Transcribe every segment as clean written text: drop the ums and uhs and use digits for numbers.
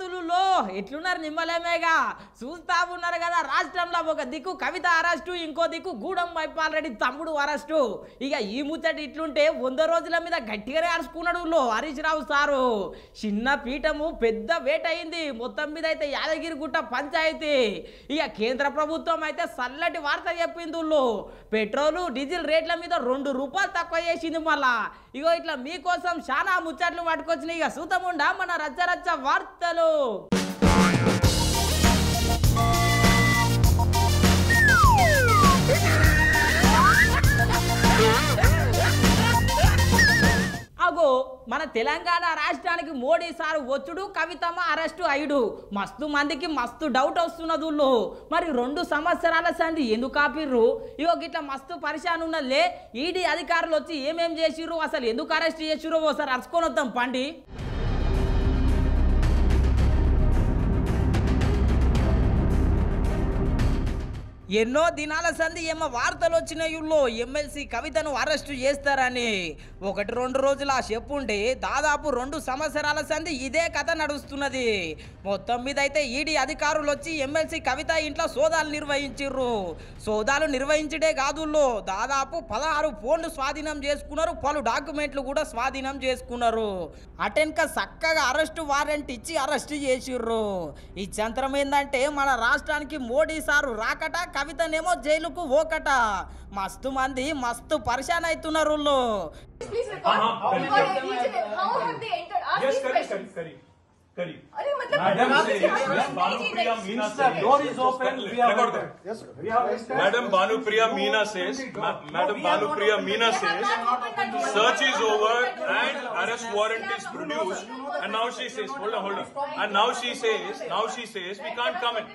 సంగతులలో ఎట్లున్నారు నిమ్మలేమేగా చూస్తా ఉన్నారు కదా రాష్ట్రంలో ఒక దిక్కు కవిత అరెస్టు ఇంకో దిక్కు గూడెం మైపాల్ రెడ్డి తమ్ముడు అరెస్టు ఇక ఈ ముచ్చట ఇట్లుంటే 100 రోజుల మీద గట్టిగానే అరుచుకున్నాడు హరీష్ రావు సారు చిన్న పీఠము పెద్ద వేట అయింది మొత్తం మీద అయితే యాదగిరిగుట్ట పంచాయతీ ఇక కేంద్ర ప్రభుత్వం అయితే చల్లటి వార్త చెప్పింది పెట్రోలు డీజిల్ రేట్ల మీద ₹2 తక్కువ చేసింది మళ్ళా ఇగో ఇట్లా మీకోసం చాలా ముచ్చట్లు పట్టుకొచ్చినాయి ఇక సూతముండా మన రచ్చ వార్తలు అగో మన తెలంగాణ రాష్ట్రానికి మోడీ సార్ వచ్చుడు కవితమ్మ అరెస్టు అయ్యుడు మస్తు మందికి మస్తు డౌట్ వస్తున్నదుల్లో మరి 2 సంవత్సరాల సంది ఎందుకు ఆపిర్రు ఇగో గిట్లా మస్తు పరిశాన్ ఉన్నలే ఈడీ అధికారులు వచ్చి ఏమేం చేసిర్రు అసలు ఎందుకు అరెస్ట్ చేసిర్రో ఓసారి అరుచుకొని వద్దాం పండి ఎన్నో దినాల సంది ఏమో వార్తలు వచ్చినాయుల్లో ఎమ్మెల్సీ కవితను అరెస్టు చేస్తారని 1-2 రోజుల చెప్పుంటే దాదాపు 2 సంవత్సరాల సంది ఇదే కథ నడుస్తున్నది మొత్తం మీద అయితే ఈడీ అధికారులు వచ్చి ఎమ్మెల్సీ కవిత ఇంట్లో సోదాలు నిర్వహించిర్రు సోదాలు నిర్వహించడే కాదుల్లో దాదాపు 16 ఫోన్లు స్వాధీనం చేసుకున్నారు పలు డాక్యుమెంట్లు కూడా స్వాధీనం చేసుకున్నారు అటెన్క చక్కగా అరెస్టు వారెంట్ ఇచ్చి అరెస్ట్ చేసిర్రు ఈ చంత్రం ఏంటంటే మన రాష్ట్రానికి మోడీ సారు రాకట కవితనేమో జైలుకు ఓకట మస్తు మంది మస్తు పరిశాన్ అవుతున్నారు Madam Bhanupriya Meena says, search is over and arrest warrant is produced. And now she says, hold on. And now she says, we can't come in.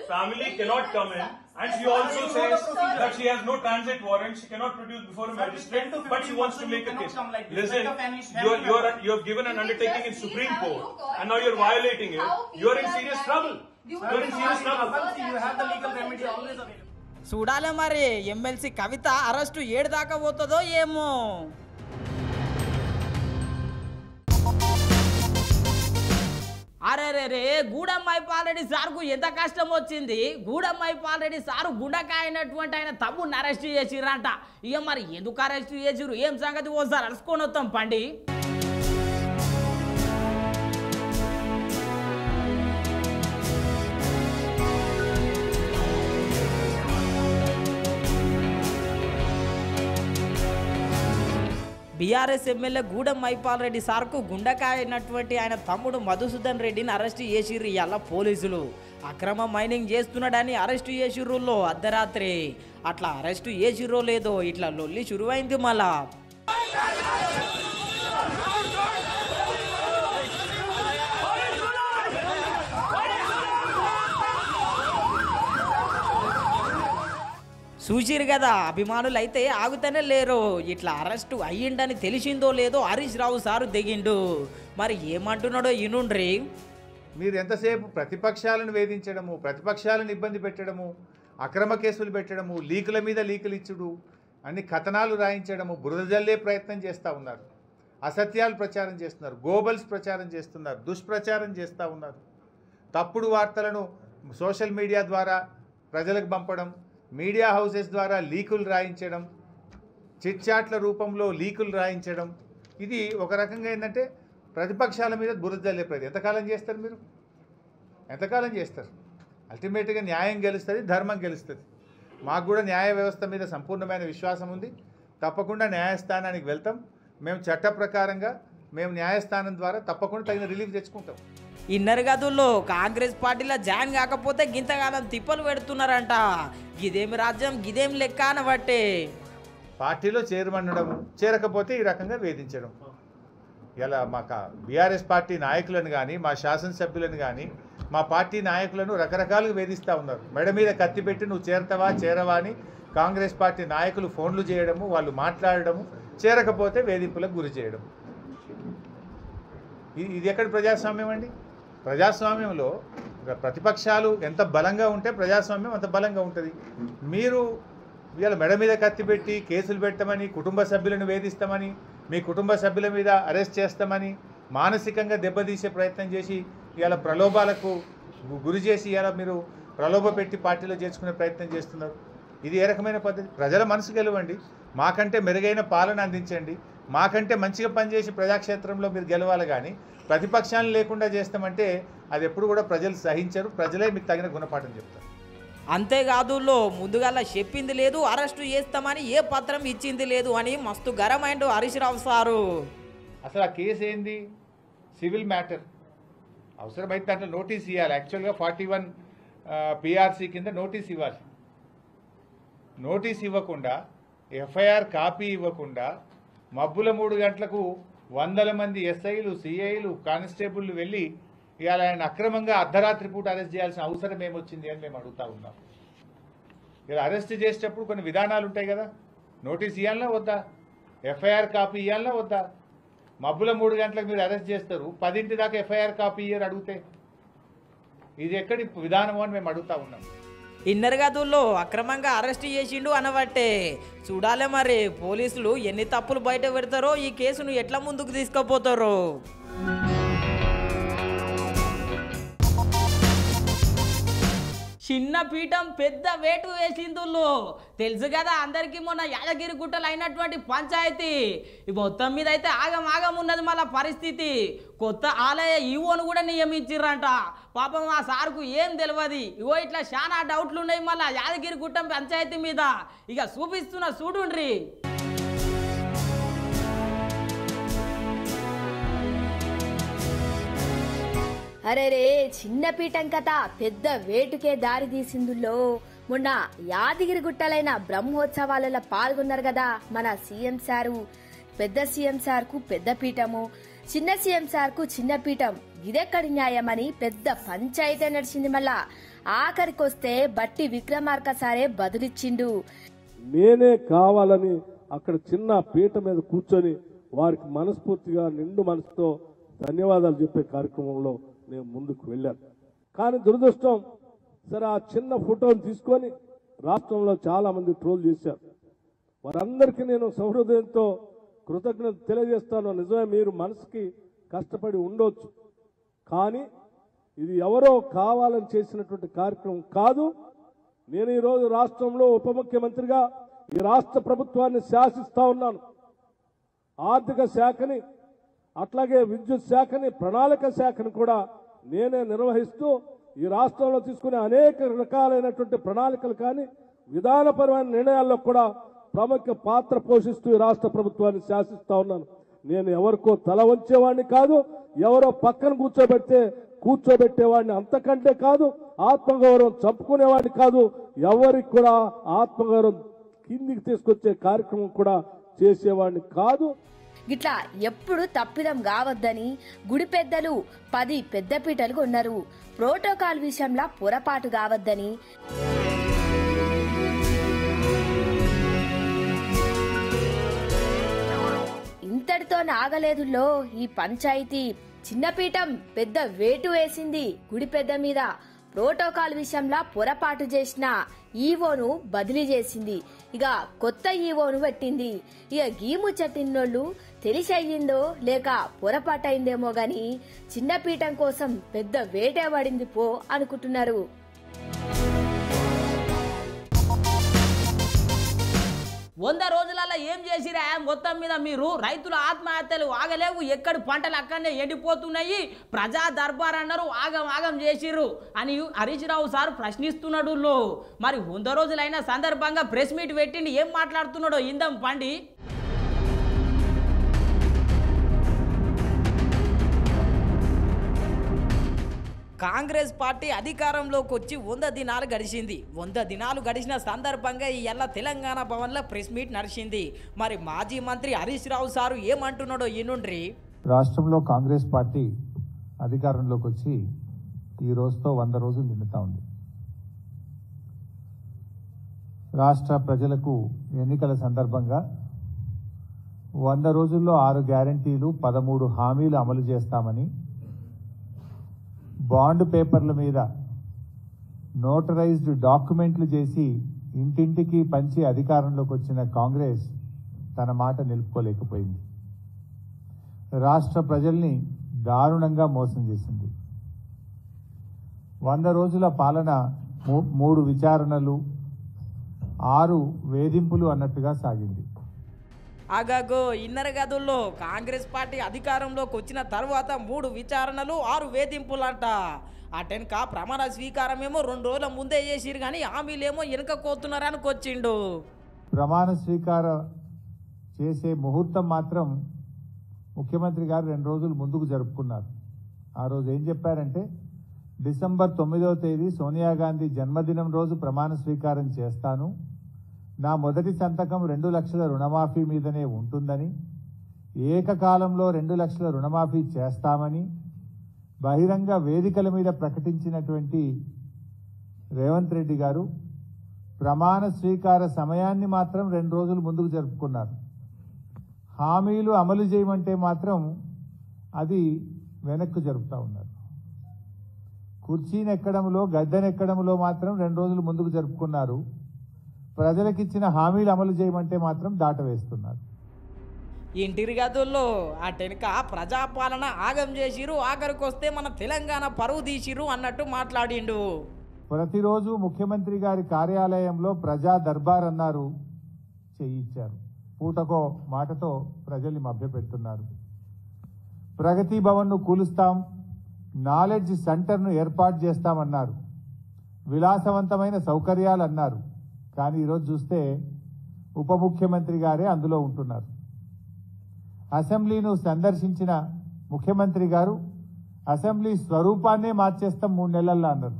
Family cannot come in. And she also says that she has no transit warrant. She cannot produce before a magistrate, but she wants to make a case. Listen, you have given an undertaking in Supreme Court, and now you're violating it. You're in serious trouble. You're in serious trouble. You have the legal remedy always available. చూడాలే మరి MLC కవిత arrest ఏడు దాకా పోతుందో ఏమో అరే గూడెం మైపాల్ రెడ్డి సార్కు ఎంత కష్టం వచ్చింది గూడెం మైపాల్ రెడ్డి సారు గుండకాయ అయినటువంటి ఆయన తమ్ముడిని అరెస్ట్ చేసిరంట ఇక మరి ఎందుకు అరెస్ట్ చేసిరు ఏం సంగతి ఓసారి అరుచుకొని వస్తాం పండి బీఆర్ఎస్ ఎమ్మెల్యే గూడెం మైపాల్ రెడ్డి సార్కు గుండకాయ అయినటువంటి ఆయన తమ్ముడు మధుసూదన్ రెడ్డిని అరెస్టు చేసిర్రు ఇవాళ పోలీసులు అక్రమ మైనింగ్ చేస్తున్నాడని అరెస్టు చేసిర్రులో అర్ధరాత్రి అట్లా అరెస్టు చేసిర్రో లేదో ఇట్లా లొల్లి శురువైంది మళ్ళా చూసిరు కదా అభిమానులు అయితే ఆగుతూనే లేరు ఇట్లా అరెస్టు అయ్యిండని తెలిసిందో లేదో హరీష్ రావు సారు దిగిండు మరి ఏమంటున్నాడో ఇనుండ్రి మీరు ఎంతసేపు ప్రతిపక్షాలను వేధించడము ప్రతిపక్షాలను ఇబ్బంది పెట్టడము అక్రమ కేసులు పెట్టడము లీకుల మీద లీకులు ఇచ్చుడు అన్ని కథనాలు రాయించడము బురద జల్లే ప్రయత్నం చేస్తూ ఉన్నారు అసత్యాలు ప్రచారం చేస్తున్నారు గోబల్స్ ప్రచారం చేస్తున్నారు దుష్ప్రచారం చేస్తూ ఉన్నారు తప్పుడు వార్తలను సోషల్ మీడియా ద్వారా ప్రజలకు పంపడం మీడియా హౌసెస్ ద్వారా లీకులు రాయించడం చిట్చాట్ల రూపంలో లీకులు రాయించడం ఇది ఒక రకంగా ఏంటంటే ప్రతిపక్షాల మీద బురద జల్లే ప్రయత్నం ఎంతకాలం చేస్తారు మీరు ఎంతకాలం చేస్తారు అల్టిమేట్గా న్యాయం గెలుస్తుంది ధర్మం గెలుస్తుంది మాకు కూడా న్యాయ వ్యవస్థ మీద సంపూర్ణమైన విశ్వాసం ఉంది తప్పకుండా న్యాయస్థానానికి వెళ్తాం మేము చట్ట ప్రకారంగా మేము న్యాయస్థానం ద్వారా తప్పకుండా తగిన రిలీఫ్ తెచ్చుకుంటాం ఇన్నర్ గదుల్లో కాంగ్రెస్ పార్టీలో జాయిన్ కాకపోతే గింతకాలం తిప్పలు పెడుతున్నారంట గిదేమి రాజ్యం గిదేం లెక్క అనబట్టే పార్టీలో చేరమనడము చేరకపోతే ఈ రకంగా వేధించడం ఇలా మా బీఆర్ఎస్ పార్టీ నాయకులను కానీ మా శాసనసభ్యులను కానీ మా పార్టీ నాయకులను రకరకాలుగా వేధిస్తూ ఉన్నారు మెడ మీద కత్తి పెట్టి నువ్వు చేరతావా చేరవా అని కాంగ్రెస్ పార్టీ నాయకులు ఫోన్లు చేయడము వాళ్ళు మాట్లాడడము చేరకపోతే వేధింపులకు గురి చేయడం ఇది ఎక్కడ ప్రజాస్వామ్యం అండి ప్రజాస్వామ్యంలో ప్రతిపక్షాలు ఎంత బలంగా ఉంటే ప్రజాస్వామ్యం అంత బలంగా ఉంటుంది మీరు వీళ్ళ మెడ మీద కత్తి పెట్టి కేసులు పెట్టమని కుటుంబ సభ్యులను వేధిస్తామని మీ కుటుంబ సభ్యుల మీద అరెస్ట్ చేస్తామని మానసికంగా దెబ్బతీసే ప్రయత్నం చేసి ఇవాళ ప్రలోభాలకు గురి చేసి ఇవాళ మీరు ప్రలోభ పెట్టి పార్టీలో చేర్చుకునే ప్రయత్నం చేస్తున్నారు. ఇది ఏ రకమైన పద్ధతి? ప్రజల మనసు గెలవండి, మాకంటే మెరుగైన పాలన అందించండి, మాకంటే మంచిగా పనిచేసి ప్రజాక్షేత్రంలో మీరు గెలవాలి. కానీ ప్రతిపక్షాలను లేకుండా చేస్తామంటే అది ఎప్పుడు కూడా ప్రజలు సహించరు. ప్రజలే మీకు తగిన గుణపాఠం చెప్తారు. అంతేకాదు ముందుగా చెప్పింది లేదు, అరెస్టు చేస్తామని ఏ పత్రం ఇచ్చింది లేదు అని మస్తు గరమైండు హరీష్ రావు సారు. అసలు ఆ కేసు ఏంది? Civil matter. అవసరమైతే దాంట్లో నోటీస్ ఇవ్వాలి. యాక్చువల్గా 41 PRC కింద నోటీస్ ఇవ్వాలి. నోటీస్ ఇవ్వకుండా, ఎఫ్ఐఆర్ కాపీ ఇవ్వకుండా మబ్బుల 3 గంటలకు వందల మంది ఎస్ఐలు, సిఐలు, కానిస్టేబుల్లు వెళ్ళి ఇవాళ ఆయన అక్రమంగా అర్ధరాత్రి పూట అరెస్ట్ చేయాల్సిన అవసరం ఏమొచ్చింది అని మేము అడుగుతా ఉన్నాం. ఇలా అరెస్ట్ చేసేటప్పుడు కొన్ని విధానాలు ఉంటాయి కదా. నోటీస్ ఇవ్వాలన్నా వద్దా? ఎఫ్ఐఆర్ కాపీ ఇవ్వాలన్నా వద్దా? మబ్బుల 3 గంటలకు మీరు అరెస్ట్ చేస్తారు, 10 దాకా ఎఫ్ఐఆర్ కాపీ ఇయ్యరు అడిగితే. ఇది ఎక్కడి విధానమో అని మేము అడుగుతా ఉన్నాం. ఇన్నర్ గదుల్లో అక్రమంగా అరెస్ట్ చేసిండు అనబట్టే చూడాలి మరి పోలీసులు ఎన్ని తప్పులు బయట పెడతారో, ఈ కేసును ఎట్లా ముందుకు తీసుకుపోతారో. చిన్న పీఠం పెద్ద వేటు వేసిందుళ్ళు తెలుసు కదా అందరికీ. మొన్న యాదగిరి గుట్టలు అయినటువంటి పంచాయతీ మొత్తం మీద అయితే ఆగం ఉన్నది. మళ్ళీ పరిస్థితి కొత్త ఆలయ ఈవోను కూడా నియమించిర్రంట. పాపం ఆ సార్కు ఏం తెలియదు. ఇగో ఇట్లా చాలా డౌట్లు ఉన్నాయి మళ్ళీ యాదగిరి గుట్టం పంచాయతీ మీద. ఇక చూపిస్తున్నా చూడుండ్రి. అరే రే, చిన్న పీఠం కథ పెద్ద వేటుకే దారి తీసిందుల్లో మొన్న యాదగిరి గుట్టలైన బ్రహ్మోత్సవాలలో పాల్గొన్నారు కదా మన సీఎం సారు. పెద్ద సీఎం సార్కు పెద్ద పీఠము, చిన్న సీఎం సార్కు చిన్న పీఠం. ఇదెక్కడి న్యాయమని పెద్ద పంచాయతీ నడిచింది. మళ్ళా ఆఖరికొస్తే బట్టి విక్రమార్క సారే బదులిచ్చిండు. నేనే కావాలని అక్కడ చిన్న పీట మీద కూర్చొని వారికి మనస్ఫూర్తిగా నిండు మనసుతో ధన్యవాదాలు చెప్పే కార్యక్రమంలో నేను ముందుకు వెళ్ళాను. కానీ దురదృష్టం, సరే ఆ చిన్న ఫోటోని తీసుకొని రాష్ట్రంలో చాలా మంది ట్రోల్ చేశారు. వారందరికీ నేను సహృదయంతో కృతజ్ఞత తెలియజేస్తాను. నిజమే, మీరు మనసుకి కష్టపడి ఉండొచ్చు, కానీ ఇది ఎవరో కావాలని చేసినటువంటి కార్యక్రమం కాదు. నేను ఈరోజు రాష్ట్రంలో ఉప ముఖ్యమంత్రిగా ఈ రాష్ట్ర ప్రభుత్వాన్ని శాసిస్తా ఉన్నాను. ఆర్థిక శాఖని, అట్లాగే విద్యుత్ శాఖని, ప్రణాళిక శాఖని కూడా నేనే నిర్వహిస్తూ ఈ రాష్ట్రంలో తీసుకునే అనేక రకాలైనటువంటి ప్రణాళికలు కానీ విధానపరమైన నిర్ణయాల్లో కూడా ప్రముఖ పాత్ర పోషిస్తూ ఈ రాష్ట్ర ప్రభుత్వాన్ని శాసిస్తా ఉన్నాను. నేను ఎవరికో తల వంచేవాడిని కాదు, ఎవరో పక్కన కూర్చోబెట్టేవాడిని అంతకంటే కాదు, ఆత్మగౌరవం చంపుకునేవాడిని కాదు, ఎవరికి కూడా ఆత్మగౌరవం కిందికి తీసుకొచ్చే కార్యక్రమం కూడా చేసేవాడిని కాదు. గిట్లా ఎప్పుడు తప్పిదం కావద్దని గుడి పెద్దలు 10 పెద్దపీటలు కొన్నారు. ప్రోటోకాల్ విషయంలో పొరపాటు కావద్దని. ఇంతటితో ఆగలేదులో ఈ పంచాయతీ. చిన్నపీఠం పెద్ద వేటు వేసింది గుడి పెద్ద మీద. ప్రోటోకాల్ విషయంలో పొరపాటు చేసిన ఈవోను బదిలీ చేసింది. ఇక కొత్త ఈవోను పెట్టింది. ఇక గీము చట్టినోళ్ళు తెలిసి అయ్యిందో లేక పొరపాటైందేమో గాని చిన్నపీఠం కోసం పెద్ద వేటే పడింది పో అనుకుంటున్నారు. వంద రోజులలో ఏం చేసిరా? మొత్తం మీద మీరు రైతుల ఆత్మహత్యలు ఆగలేవు, ఎక్కడి పంటలు అక్కడనే ఎండిపోతున్నాయి, ప్రజా దర్బార్ అన్నారు, ఆగం చేసిర్రు అని హరీష్ రావు సార్ ప్రశ్నిస్తున్నాడు. మరి 100 రోజులైన సందర్భంగా ప్రెస్ మీట్ పెట్టిండి, ఏం మాట్లాడుతున్నాడో ఇందం పండి. కాంగ్రెస్ పార్టీ అధికారంలోకి వచ్చి 100 దినాలు గడిచింది. 100 దినాలు గడిచిన సందర్భంగా ఇవాళ తెలంగాణ భవన్లో ప్రెస్ మీట్ నడిచింది. మరి మాజీ మంత్రి హరీష్ రావు సారు ఏమంటున్నాడో ఈనుండ్రి. రాష్ట్రంలో కాంగ్రెస్ పార్టీ అధికారంలోకి వచ్చి ఈ రోజుతో 100 రోజులు నిండుతా ఉంది. రాష్ట్ర ప్రజలకు ఎన్నికల సందర్భంగా 100 రోజుల్లో 6 గ్యారంటీలు, 13 హామీలు అమలు చేస్తామని బాండ్ పేపర్ల మీద నోటరైజ్డ్ డాక్యుమెంట్లు చేసి ఇంటింటికి పంచి అధికారంలోకి వచ్చిన కాంగ్రెస్ తన మాట నిలుపుకోలేకపోయింది. రాష్ట్ర ప్రజల్ని దారుణంగా మోసం చేసింది. 100 రోజుల పాలన 3 విచారణలు 6 వేధింపులు అన్నట్టుగా సాగింది. అగగో ఇన్నర గదుల్లో కాంగ్రెస్ పార్టీ అధికారంలోకి వచ్చిన తర్వాత 3 విచారణలు 6 వేధింపులంట. అటెన్క ప్రమాణ స్వీకారం ఏమో 2 రోజుల ముందే చేసిరు కానీ హామీలేమో వెనుక కోతున్నారని వచ్చిండు. ప్రమాణ స్వీకారం చేసే ముహూర్తం మాత్రం ముఖ్యమంత్రి గారు 2 రోజులు ముందుకు జరుపుకున్నారు. ఆ రోజు ఏం చెప్పారంటే డిసెంబర్ 9వ తేదీ సోనియా గాంధీ జన్మదినం రోజు ప్రమాణ స్వీకారం చేస్తాను, నా మొదటి సంతకం 2 లక్షల రుణమాఫీ మీదనే ఉంటుందని, ఏకకాలంలో 2 లక్షల రుణమాఫీ చేస్తామని బహిరంగ వేదికల మీద ప్రకటించినటువంటి రేవంత్ రెడ్డి గారు ప్రమాణ స్వీకార సమయాన్ని మాత్రం 2 రోజులు ముందుకు జరుపుకున్నారు. హామీలు అమలు చేయమంటే మాత్రం అది వెనక్కు జరుపుతా ఉన్నారు. కుర్చీనెక్కడంలో గద్దెనెక్కడంలో మాత్రం 2 రోజులు ముందుకు జరుపుకున్నారు. ప్రజలకిచ్చిన హామీలు అమలు చేయమంటే మాత్రం దాటవేస్తున్నారు. ఇంటిరి గదుల్లో అటెన్క ప్రజాపాలన ఆగం చేసిరు, ఆఖరికి వస్తే మన తెలంగాణ పరువు తీసిరు అన్నట్టు మాట్లాడిండు. ప్రతిరోజు ముఖ్యమంత్రి గారి కార్యాలయంలో ప్రజా దర్బార్ అన్నారు, చేయించారు. పూటకో మాటతో ప్రజల్ని మభ్యపెడుతున్నారు. ప్రగతి భవన్ను కూలుస్తాం, నాలెడ్జ్ సెంటర్ను ఏర్పాటు చేస్తామన్నారు, విలాసవంతమైన సౌకర్యాలు అన్నారు. కానీ ఈరోజు చూస్తే ఉప ముఖ్యమంత్రి గారే అందులో ఉంటున్నారు. అసెంబ్లీను సందర్శించిన ముఖ్యమంత్రి గారు అసెంబ్లీ స్వరూపాన్నే మార్చేస్తాం 3 నెలల్లో అన్నారు.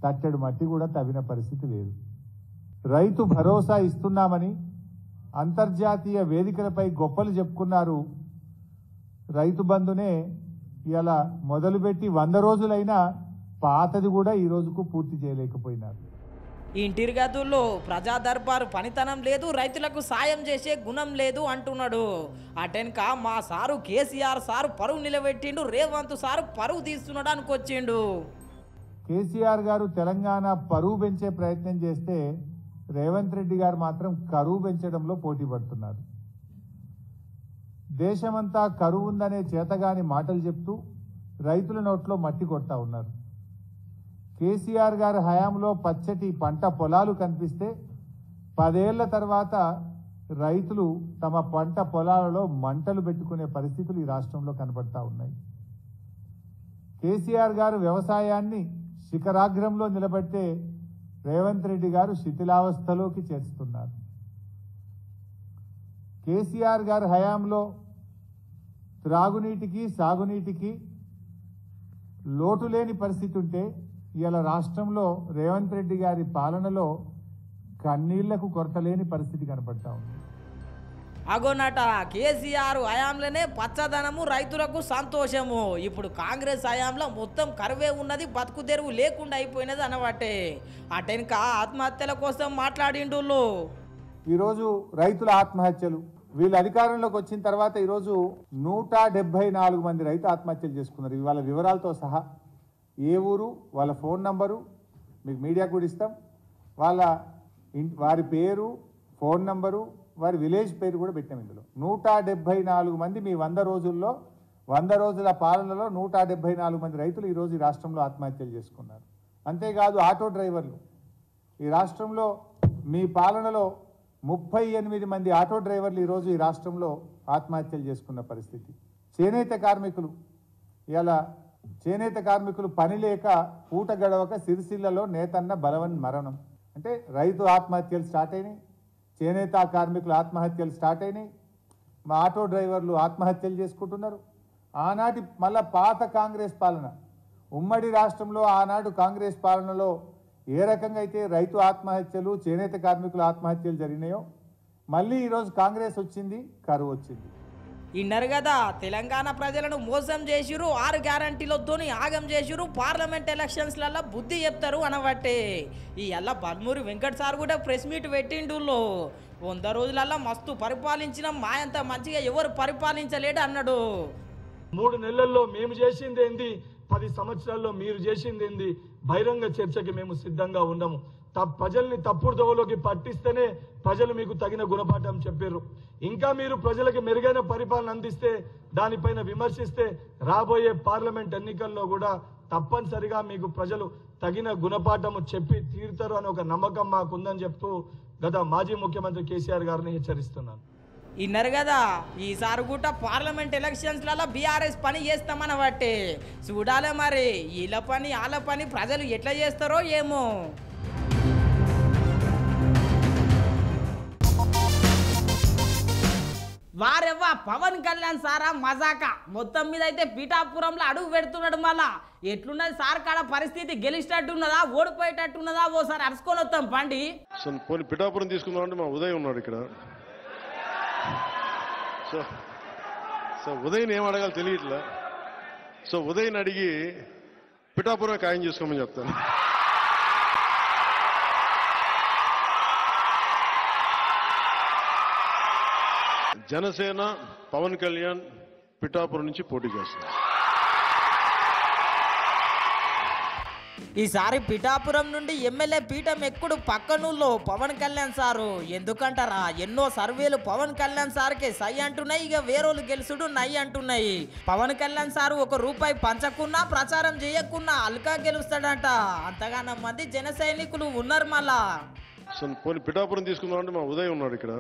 తట్టెడు మట్టి కూడా తవ్విన పరిస్థితి లేదు. రైతు భరోసా ఇస్తున్నామని అంతర్జాతీయ వేదికలపై గొప్పలు చెప్పుకున్నారు. రైతు బంధునే ఇలా మొదలుపెట్టి 100 రోజులైనా పాతది కూడా ఈ రోజుకు పూర్తి చేయలేకపోయినారు. ఇంటిరి గదుల్లో ప్రజా దర్బారు పనితనం లేదు, రైతులకు సాయం చేసే గుణం లేదు అంటున్నాడు. అటెన్క మా సారు కేసీఆర్ సారు పరువు నిలబెట్టిండు, రేవంత్ సారు పరువు తీస్తున్నాడు అనుకొచ్చిండు. కేసీఆర్ గారు తెలంగాణ పరువు పెంచే ప్రయత్నం చేస్తే రేవంత్ రెడ్డి గారు మాత్రం కరువు పెంచడంలో పోటీ పడుతున్నారు. దేశమంతా కరువు ఉందనే చేతగాని మాటలు చెప్తూ రైతుల నోట్లో మట్టి కొడతా ఉన్నారు. కేసీఆర్ గారి హయాంలో పచ్చటి పంట పొలాలు కనిపిస్తే 10 ఏళ్ల తర్వాత రైతులు తమ పంట పొలాలలో మంటలు పెట్టుకునే పరిస్థితులు ఈ రాష్ట్రంలో కనబడతా ఉన్నాయి. కేసీఆర్ గారు వ్యవసాయాన్ని శిఖరాగ్రంలో నిలబెట్టే రేవంత్ రెడ్డి గారు శిథిలావస్థలోకి చేరుస్తున్నారు. కేసీఆర్ గారి హయాంలో త్రాగునీటికి సాగునీటికి లోటు లేని పరిస్థితి ఉంటే ఇవాళ రాష్ట్రంలో రేవంత్ రెడ్డి గారి పాలనలో కన్నీళ్లకు కొరత లేని పరిస్థితి కనపడతా ఉంది. అగోనట కేసీఆర్ హయాంలోనే పచ్చదనము, రైతులకు సంతోషము. ఇప్పుడు కాంగ్రెస్ హయాంలో మొత్తం కరువే ఉన్నది, బతుకు తెరువు లేకుండా అయిపోయినది అనవాటే. అటెన్క ఆత్మహత్యల కోసం మాట్లాడిండు. ఈరోజు రైతుల ఆత్మహత్యలు వీళ్ళు అధికారంలోకి వచ్చిన తర్వాత ఈరోజు 174 మంది రైతు ఆత్మహత్యలు చేసుకున్నారు. ఇవాళ వివరాలతో సహా ఏ ఊరు, వాళ్ళ ఫోన్ నంబరు మీకు మీడియా కూడా ఇస్తాం, వారి పేరు, ఫోన్ నంబరు, వారి విలేజ్ పేరు కూడా పెట్టాం. ఇందులో 174 మంది మీ 100 రోజుల్లో 100 రోజుల పాలనలో 174 మంది రైతులు ఈరోజు ఈ రాష్ట్రంలో ఆత్మహత్యలు చేసుకున్నారు. అంతేకాదు ఆటో డ్రైవర్లు ఈ రాష్ట్రంలో మీ పాలనలో 38 మంది ఆటో డ్రైవర్లు ఈరోజు ఈ రాష్ట్రంలో ఆత్మహత్యలు చేసుకున్న పరిస్థితి. చేనేత కార్మికులు ఇలా చేనేత కార్మికులు పని లేక పూట గడవక సిరిసిల్లలో నేతన్న బలవన్ మరణం. అంటే రైతు ఆత్మహత్యలు స్టార్ట్ అయినాయి, చేనేత కార్మికులు ఆత్మహత్యలు స్టార్ట్ అయినాయి, మా ఆటో డ్రైవర్లు ఆత్మహత్యలు చేసుకుంటున్నారు. ఆనాటి మళ్ళా పాత కాంగ్రెస్ పాలన ఉమ్మడి రాష్ట్రంలో ఆనాడు కాంగ్రెస్ పాలనలో ఏ రకంగా అయితే రైతు ఆత్మహత్యలు, చేనేత కార్మికుల ఆత్మహత్యలు జరిగినాయో మళ్ళీ ఈరోజు కాంగ్రెస్ వచ్చింది, కరువు వచ్చింది. ఇన్నరు కదా తెలంగాణ ప్రజలను మోసం చేసిరు, 6 గ్యారంటీలతోని ఆగం చేసిరు, పార్లమెంట్ ఎలక్షన్స్లలో బుద్ధి చెప్తారు అనబట్టే. ఈ అల్ల బల్మూరి వెంకట్ సార్ కూడా ప్రెస్ మీట్ పెట్టిండు. 100 రోజులలో మస్తు పరిపాలించిన మాయంత మంచిగా ఎవరు పరిపాలించలేడు అన్నాడు. 3 నెలల్లో మేము చేసింది ఏంది, 10 సంవత్సరాల్లో మీరు చేసింది ఏంది, బహిరంగ చర్చకి మేము సిద్ధంగా ఉన్నాము. ప్రజల్ని తప్పుడు దోవలోకి పట్టిస్తేనే ప్రజలు మీకు తగిన గుణపాఠం చెప్పారు. ఇంకా మీరు ప్రజలకు మెరుగైన పరిపాలన అందిస్తే, దానిపైన విమర్శిస్తే రాబోయే పార్లమెంట్ ఎన్నికల్లో కూడా తప్పనిసరిగా మీకు ప్రజలు తగిన గుణపాఠము చెప్పి తీరుతారు అని ఒక నమ్మకం మాకుందని చెప్తూ గత మాజీ ముఖ్యమంత్రి కేసీఆర్ గారిని హెచ్చరిస్తున్నాను. ఇన్నారు కదా, ఈసారి కూడా పార్లమెంట్ ఎలక్షన్స్లలో బీఆర్ఎస్ పని చేస్తామని బట్టి చూడాలి మరి వీళ్ళ పని వాళ్ళ పని ప్రజలు ఎట్లా చేస్తారో ఏమో. వారెవ్వా పవన్ కళ్యాణ్ సారా మజాక మొత్తం మీద అయితే పీఠాపురంలో అడుగు పెడుతున్నాడు. మళ్ళా ఎట్లున్నది సార్ కాడ పరిస్థితి, గెలిచేటట్టున్నదా ఓడిపోయేటట్టున్నదా ఓసారి అరుచుకొని వస్తాం పండి. పిఠాపురం తీసుకుందామంటే మా ఉదయ్ ఉన్నాడు ఇక్కడ. సో ఉదయ్ని ఏం అడగాలి తెలియట్లే. సో ఉదయ్ని అడిగి పిఠాపురం ఖాయం చేసుకోమని చెప్తాను. జనసేన పవన్ కళ్యాణ్ పిఠాపురం నుంచి పోటీ చేస్తారు. ఈసారి పిఠాపురం నుండి ఎమ్మెల్యే పీఠం ఎక్కుడు పక్కనూళ్ళో పవన్ కళ్యాణ్ సారు. ఎందుకంటారా, ఎన్నో సర్వేలు పవన్ కళ్యాణ్ సార్కే సై అంటున్నాయి, ఇక వేరోళ్ళు గెలుసుడు నై అంటున్నాయి. పవన్ కళ్యాణ్ సారు ₹1 పంచకున్నా ప్రచారం చేయకున్నా అల్కా గెలుస్తాడంట. అంతగానో మంది జన సైనికులు ఉన్నారు. మళ్ళా పిఠాపురం తీసుకుందామంటే మా ఉదయ్ ఉన్నాడు ఇక్కడ.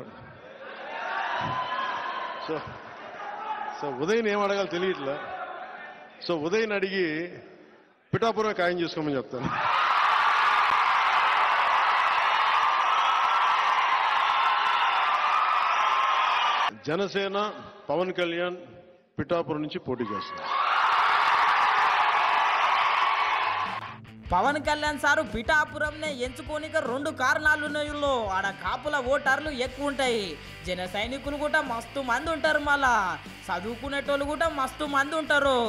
సో ఉదయ్ని ఏం అడగాలి తెలియట్లే. సో ఉదయ్ని అడిగి పిఠాపురం ఖాయం చేసుకోమని చెప్తాను. జనసేన పవన్ కళ్యాణ్ పిఠాపురం నుంచి పోటీ చేస్తారు. పవన్ కళ్యాణ్ సారు పిఠాపురంనే ఎంచుకోనిక 2 కారణాలు ఉన్నాయిలో. ఆడ కాపుల ఓటర్లు ఎక్కువ ఉంటాయి, జన సైనికులు కూడా మస్తు మంది ఉంటారు, మళ్ళా చదువుకునేటోళ్ళు కూడా మస్తు మంది ఉంటారు.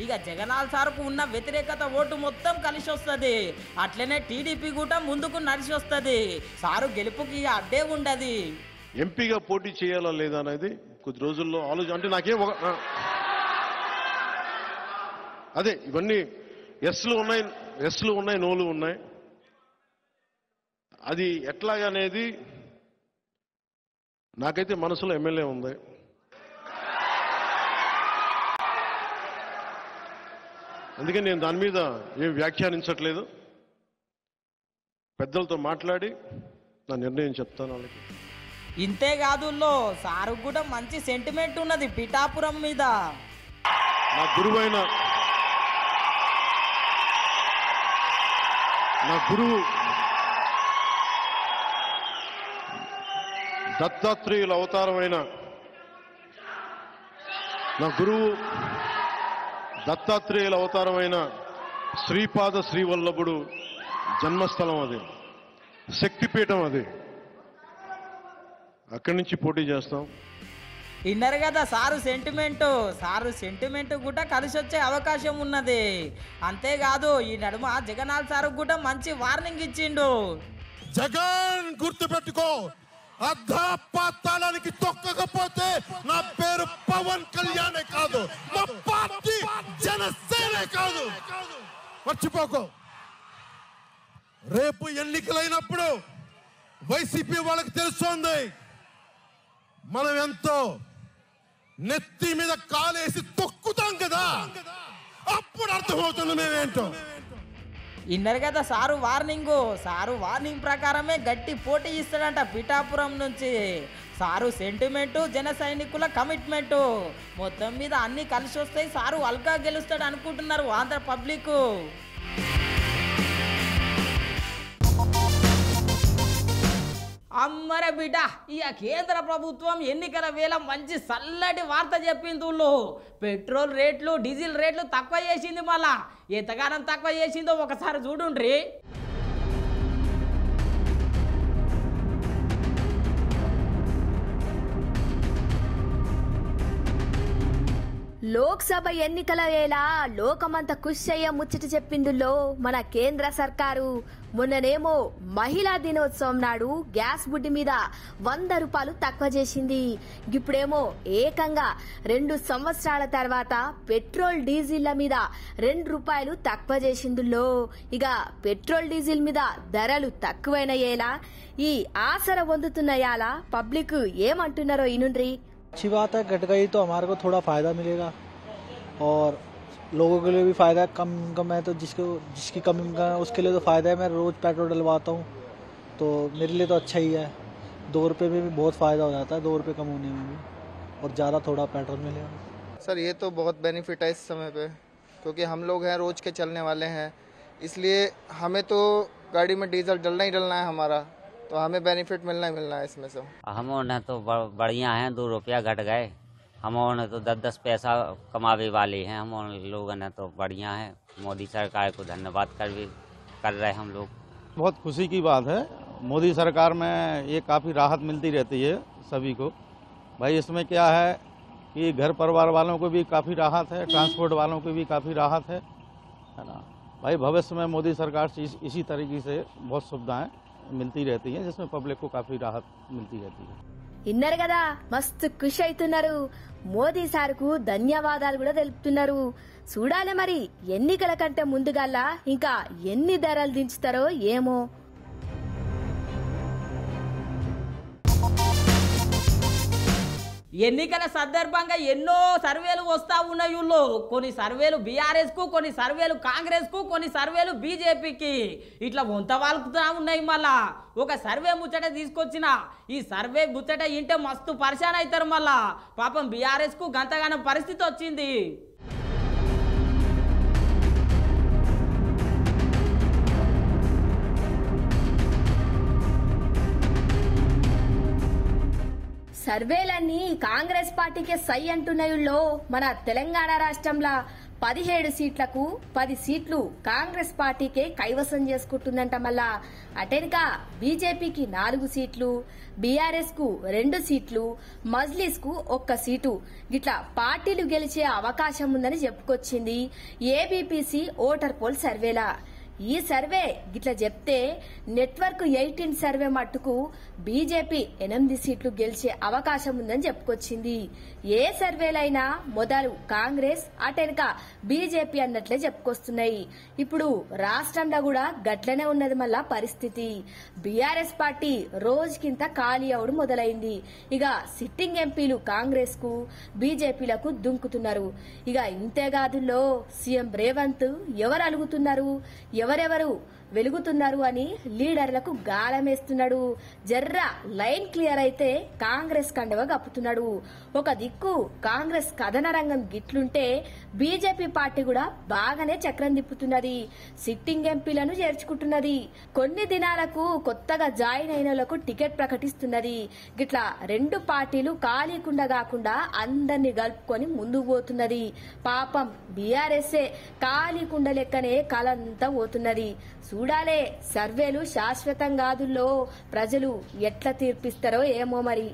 ఇక జగన్నాథ్ సార్కు ఉన్న వ్యతిరేకత ఓటు మొత్తం కలిసి వస్తుంది. అట్లనే టీడీపీ కూడా ముందుకు నడిచి వస్తుంది. సారు గెలుపుకి అడ్డే ఉండదు. ఎంపీగా పోటీ చేయాలా లేదా అనేది కొద్ది రోజుల్లో ఆలోచన. అంటే నాకేం అదే ఇవన్నీ ఎస్లు ఉన్నాయి నోలు ఉన్నాయి. అది ఎట్లాగనేది నాకైతే మనసులో ఎమ్మెల్యే ఉంది. అందుకే నేను దాని మీద ఏం వ్యాఖ్యానించట్లేదు. పెద్దలతో మాట్లాడి నా నిర్ణయం చెప్తాను వాళ్ళకి. ఇంతేకాదు సారు కూడా మంచి సెంటిమెంట్ ఉన్నది పిఠాపురం మీద. నా గురువు దత్తాత్రేయుల అవతారమైన శ్రీపాద శ్రీవల్లభుడు జన్మస్థలం అది, శక్తిపీఠం అది. అక్కడి నుంచి పోటీ చేస్తాం. విన్నారు కదా సారు సెంటిమెంట్ కూడా కలిసి వచ్చే అవకాశం ఉన్నది. అంతేకాదు ఈ నడుమ జగన్నాథ్ సారు కూడా మంచి వార్నింగ్ ఇచ్చిండు. జగన్ గుర్తుపెట్టుకో, అర్ధపాతాళానికి తొక్కకపోతే నా పేరు పవన్ కళ్యాణే కాదు, మా పార్టీ జనసేనే కాదు. మర్చిపోకు. రేపు ఎన్నికలైనప్పుడు వైసీపీ వాళ్ళకి తెలుస్తోంది మనం ఎంతో. నెత్తి మీద కాలేసి తొక్కుతాం కదా, అప్పుడు అర్థమవుతుంది మేమేంటో. విన్నారు కదా సారు వార్నింగ్ ప్రకారమే గట్టి పోటీ ఇస్తాడంట పిఠాపురం నుంచి. సారు సెంటిమెంటు, జన సైనికుల కమిట్మెంటు మొత్తం మీద అన్ని కలిసి వస్తాయి. సారు అల్కా గెలుస్తాడు అనుకుంటున్నారు ఆంధ్ర పబ్లిక్. అమ్మర బిడ్డ, ఇక కేంద్ర ప్రభుత్వం ఎన్నికల వేళ మంచి చల్లటి వార్త చెప్పింది. పెట్రోల్ రేట్లు, డీజిల్ రేట్లు తక్కువ చేసింది. మళ్ళా ఎంతగానం తక్కువ చేసిందో ఒకసారి చూడుండ్రి. లోక్సభ ఎన్నికల వేళ లోకమంతా ఖుషయ్య ముచ్చట చెప్పిందులో మన కేంద్ర సర్కారు మొన్ననేమో మహిళా దినోత్సవం నాడు గ్యాస్ బుడ్డి మీద ₹100 తక్కువ చేసింది. ఇప్పుడేమో ఏకంగా 2 సంవత్సరాల తర్వాత పెట్రోల్ డీజిల్ల మీద ₹2 తక్కువ చేసిందులో. ఇక పెట్రోల్ డీజిల్ మీద ధరలు తక్కువైనయేలా ఈ ఆసర పొందుతున్నాయాలా పబ్లిక్ ఏమంటున్నారో ఇనుండ్రి. अच्छी बात है, घट गई तो हमारे को थोड़ा फ़ायदा मिलेगा और लोगों के लिए भी फ़ायदा है, कम इनकम है तो जिसकी कम इनकम है उसके लिए तो फ़ायदा है। मैं रोज़ पेट्रोल डलवाता हूँ तो मेरे लिए तो अच्छा ही है। 2 रुपये में भी बहुत फ़ायदा हो जाता है, 2 रुपये कम होने में भी, और ज़्यादा थोड़ा पेट्रोल मिलेगा। सर ये तो बहुत बेनिफिट है इस समय पे, क्योंकि हम लोग हैं रोज़ के चलने वाले हैं, इसलिए हमें तो गाड़ी में डीजल डलना ही डलना है हमारा, तो हमें बेनिफिट मिलना ही मिलना है इसमें से। हम उन्हें तो बढ़िया हैं, 2 रुपया घट गए। हम उन्हें तो 10-10 पैसा कमावे वाले हैं, हम उन लोगों ने तो बढ़िया है। मोदी सरकार को धन्यवाद कर रहे हम लोग। बहुत खुशी की बात है, मोदी सरकार में ये काफ़ी राहत मिलती रहती है सभी को। भाई इसमें क्या है कि घर परिवार वालों को भी काफ़ी राहत है, ट्रांसपोर्ट वालों को भी काफ़ी राहत है ना। भाई भविष्य में मोदी सरकार से इसी तरीके से बहुत सुविधाएं मिलती रहती हैं, जिसमें पब्लिक को काफ़ी राहत मिलती रहती है। ఇన్నారు కదా, మస్తు ఖుషి అవుతున్నారు. మోదీ సార్కు ధన్యవాదాలు కూడా తెలుపుతున్నారు. చూడాలి మరి ఎన్నికల కంటే ముందుగాల ఇంకా ఎన్ని ధరలు దించుతారో ఏమో. ఎన్నికల సందర్భంగా ఎన్నో సర్వేలు వస్తా ఉన్నాయిలో. కొన్ని సర్వేలు బీఆర్ఎస్ కు, కొన్ని సర్వేలు కాంగ్రెస్ కు, కొన్ని సర్వేలు బీజేపీకి, ఇట్లా వంత వాలుకుతా ఉన్నాయి. మళ్ళా ఒక సర్వే ముచ్చట తీసుకొచ్చిన, ఈ సర్వే ముచ్చట ఇంటే మస్తు పరిశాన్ అవుతారు. మళ్ళా పాపం బీఆర్ఎస్ కు గంతగానం పరిస్థితి వచ్చింది. సర్వేలన్నీ కాంగ్రెస్ పార్టీకే సై అంటున్నాయుల్లో. మన తెలంగాణ రాష్ట్రంలో 17 సీట్లకు 10 సీట్లు కాంగ్రెస్ పార్టీకే కైవసం చేసుకుంటుందంట. మళ్ళా అటెనక బీజేపీకి 4 సీట్లు, బీఆర్ఎస్ కు 2 సీట్లు, మజ్లిస్ కు 1 సీటు, గిట్లా పార్టీలు గెలిచే అవకాశం ఉందని చెప్పుకొచ్చింది ఏబీపీసీ ఓటర్ పోల్ సర్వేలా. ఈ సర్వే గిట్లా చెప్తే నెట్వర్క్ 18 సర్వే మట్టుకు బీజేపీ 8 సీట్లు గెలిచే అవకాశం ఉందని చెప్పుకొచ్చింది. ఏ సర్వేలైనా మొదలు కాంగ్రెస్ అటెనక బీజేపీ అన్నట్లే చెప్పుకొస్తున్నాయి. ఇప్పుడు రాష్ట్రంలో కూడా గట్లనే ఉన్నది. మళ్ళా పరిస్థితి బీఆర్ఎస్ పార్టీ రోజుకింత ఖాళీ అవడం మొదలైంది. ఇక సిట్టింగ్ ఎంపీలు కాంగ్రెస్ కు బీజేపీలకు దుంకుతున్నారు. ఇక ఇంతేకాదుల్లో సీఎం రేవంత్ ఎవరు అలుగుతున్నారు, ఎవరెవరు వెలుగుతున్నారు అని లీడర్లకు గాలమేస్తున్నాడు. జర్ర లైన్ క్లియర్ అయితే కాంగ్రెస్ కండవ కప్పుతున్నాడు. ఒక దిక్కు కాంగ్రెస్ కథన రంగం గిట్లుంటే బీజేపీ పార్టీ కూడా బాగానే చక్రం తిప్పుతున్నది. సిట్టింగ్ ఎంపీలను చేర్చుకుంటున్నది. కొన్ని దినాలకు కొత్తగా జాయిన్ అయిన వాళ్లకు టికెట్ ప్రకటిస్తున్నది. గిట్లా 2 పార్టీలు ఖాళీకుండా కాకుండా అందరినీ కలుపుకొని ముందుకు పోతున్నది. పాపం బీఆర్ఎస్ఏ ఖాళీకుండా లెక్కనే కాలంతా పోతున్నది. చూడాలే, సర్వేలు శాశ్వతం కాదుల్లో, ప్రజలు ఎట్లా తీర్పిస్తారో ఏమో మరి.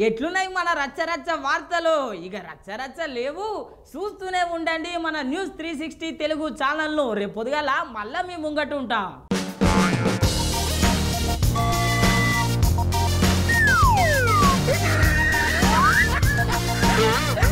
ఎట్లున్నాయి మన రచ్చరచ్చ వార్తలు? ఇక రచ్చరచ్చ లేవు, చూస్తూనే ఉండండి మన న్యూస్ 360 తెలుగు ఛానల్ను. రేపు పొద్దుగాల మళ్ళా మీ ముంగట ఉంటాం. Yeah.